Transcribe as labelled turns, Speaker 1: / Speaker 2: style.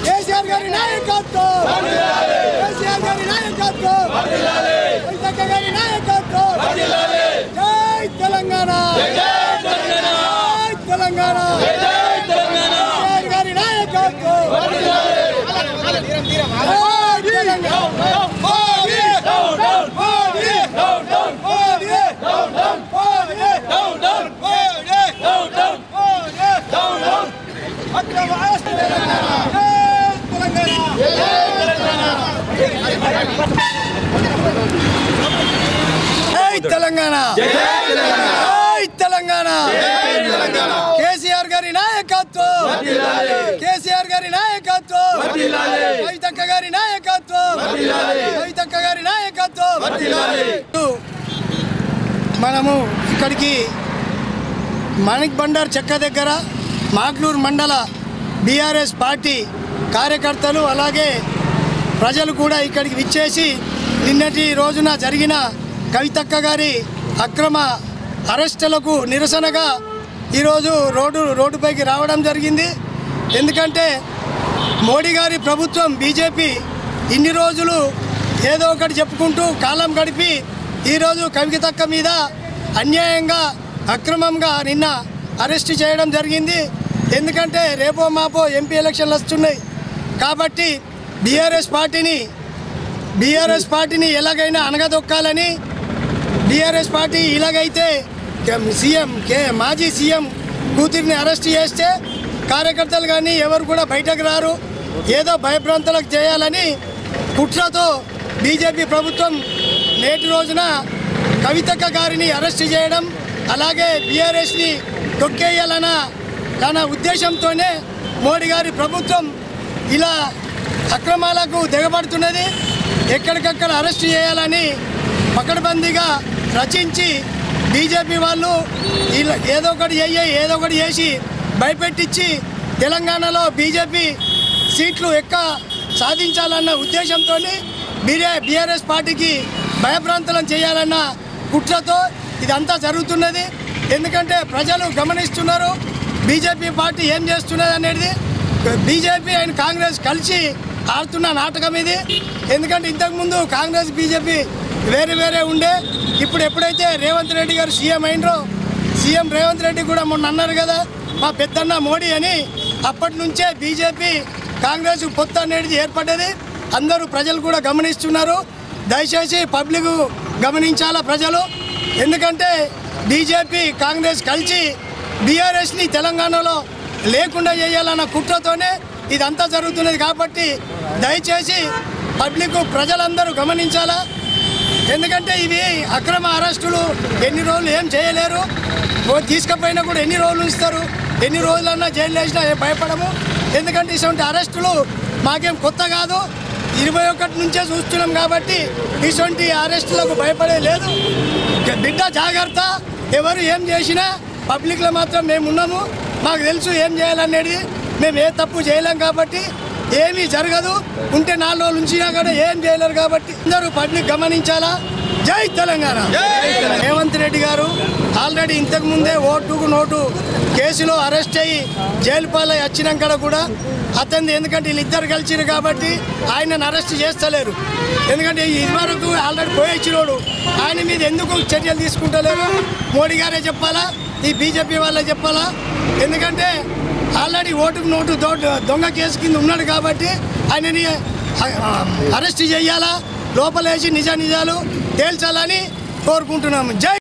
Speaker 1: కేసీఆర్ గారి నాయకత్వం, కేసీఆర్ గారి నాయకత్వం, కవితక్క గారి నాయకత్వం. జై తెలంగాణ, జై తెలంగాణ, కేసీఆర్ గారి నాయకత్వం. తెలంగాణ, తెలంగాణ, కేసీఆర్ గారి నాయకత్వం, కేసీఆర్ గారి నాయకత్వం, కవితక్క గారి నాయకత్వం, కవితక్క గారి నాయకత్వం. మనము ఇక్కడికి మాణిక్ బండార్ చెక్క దగ్గర మాగ్లూరు మండల బీఆర్ఎస్ పార్టీ కార్యకర్తలు అలాగే ప్రజలు కూడా ఇక్కడికి విచ్చేసి నిన్నటి రోజున జరిగిన కవితక్క గారి అక్రమ అరెస్టులకు నిరసనగా ఈరోజు రోడ్డుపైకి రావడం జరిగింది. ఎందుకంటే మోడీ గారి ప్రభుత్వం బీజేపీ ఇన్ని రోజులు ఏదో ఒకటి చెప్పుకుంటూ కాలం గడిపి ఈరోజు కవితక్క మీద అన్యాయంగా అక్రమంగా నిన్న అరెస్ట్ చేయడం జరిగింది. ఎందుకంటే రేపో మాపో ఎంపీ ఎలక్షన్లు వస్తున్నాయి కాబట్టి బీఆర్ఎస్ పార్టీని ఎలాగైనా అనగదొక్కాలని బీఆర్ఎస్ పార్టీ ఇలాగైతే మాజీ సీఎం కూతురిని అరెస్ట్ చేస్తే కార్యకర్తలు కానీ ఎవరు కూడా బయటకు రారు, ఏదో భయభ్రాంతులకు చేయాలని కుట్రతో బీజేపీ ప్రభుత్వం నేటి రోజున కవితక్క గారిని అరెస్ట్ చేయడం అలాగే బీఆర్ఎస్ని తొక్కేయాలన్న తన ఉద్దేశంతోనే మోడీ గారి ప్రభుత్వం ఇలా అక్రమాలకు దిగబడుతున్నది. ఎక్కడికక్కడ అరెస్ట్ చేయాలని పకడ్బందీగా రచించి బీజేపీ వాళ్ళు ఇలా ఏదో ఒకటి చేసి భయపెట్టించి తెలంగాణలో బీజేపీ సీట్లు సాధించాలన్న ఉద్దేశంతో బీఆర్ఎస్ పార్టీకి భయభ్రాంతులను చేయాలన్న కుట్రతో ఇదంతా జరుగుతున్నది. ఎందుకంటే ప్రజలు గమనిస్తున్నారు బీజేపీ పార్టీ ఏం చేస్తున్నది అనేది. బీజేపీ అండ్ కాంగ్రెస్ కలిసి ఆడుతున్న నాటకం ఇది. ఎందుకంటే ఇంతకుముందు కాంగ్రెస్ బీజేపీ వేరే ఉండే. ఇప్పుడు ఎప్పుడైతే రేవంత్ రెడ్డి గారు సీఎం అయినరో సీఎం రేవంత్ రెడ్డి కూడా మొన్న అన్నారు కదా మా పెద్దన్న మోడీ అని, అప్పటి నుంచే బీజేపీ కాంగ్రెస్ పొత్తు అనేది ఏర్పడ్డది. అందరూ ప్రజలు కూడా గమనిస్తున్నారు. దయచేసి పబ్లిక్ గమనించాలా ప్రజలు. ఎందుకంటే బీజేపీ కాంగ్రెస్ కలిసి బీఆర్ఎస్ని తెలంగాణలో లేకుండా చేయాలన్న కుట్రతోనే ఇదంతా జరుగుతున్నది. కాబట్టి దయచేసి పబ్లిక్ ప్రజలందరూ గమనించాలా. ఎందుకంటే ఇవి అక్రమ అరెస్టులు ఎన్ని రోజులు ఏం చేయలేరు. తీసుకుపోయినా కూడా ఎన్ని రోజులు ఇస్తారు, ఎన్ని రోజులన్నా జైలు వేసినా ఏం భయపడము. ఎందుకంటే ఇటువంటి అరెస్టులు మాకేం కొత్త కాదు, 21 నుంచే చూస్తున్నాం. కాబట్టి ఇటువంటి అరెస్టులకు భయపడే లేదు. బిడ్డ జాగ్రత్త, ఎవరు ఏం చేసినా పబ్లిక్లో మాత్రం మేము ఉన్నాము. మాకు తెలుసు ఏం చేయాలనేది. మేము ఏ తప్పు చేయలేం కాబట్టి ఏమీ జరగదు. ఉంటే 4 రోజులు ఉంచినా కూడా ఏం చేయలేరు. కాబట్టి అందరూ పబ్లిక్ గమనించాలా. జై తెలంగాణ. రేవంత్ రెడ్డి గారు ఆల్రెడీ ఇంతకుముందే ఓటుకు నోటు కేసులో అరెస్ట్ అయ్యి జైలు పాలై వచ్చినాక కూడా అతన్ని, ఎందుకంటే వీళ్ళిద్దరు కలిసిరు కాబట్టి ఆయనను అరెస్ట్ చేస్తలేరు. ఎందుకంటే ఇదివరకు ఆల్రెడీ పోయొచ్చినోడు ఆయన మీద ఎందుకు చర్యలు తీసుకుంటలేరు మోడీ గారే చెప్పాలా, ఈ బీజేపీ వాళ్ళే చెప్పాలా. ఎందుకంటే ఆల్రెడీ ఓటుకు నోటు దొంగ కేసు కింద ఉన్నాడు కాబట్టి ఆయనని అరెస్ట్ చేయాలా, లోపలేసి నిజాలు తేల్చాలని కోరుకుంటున్నాము. జై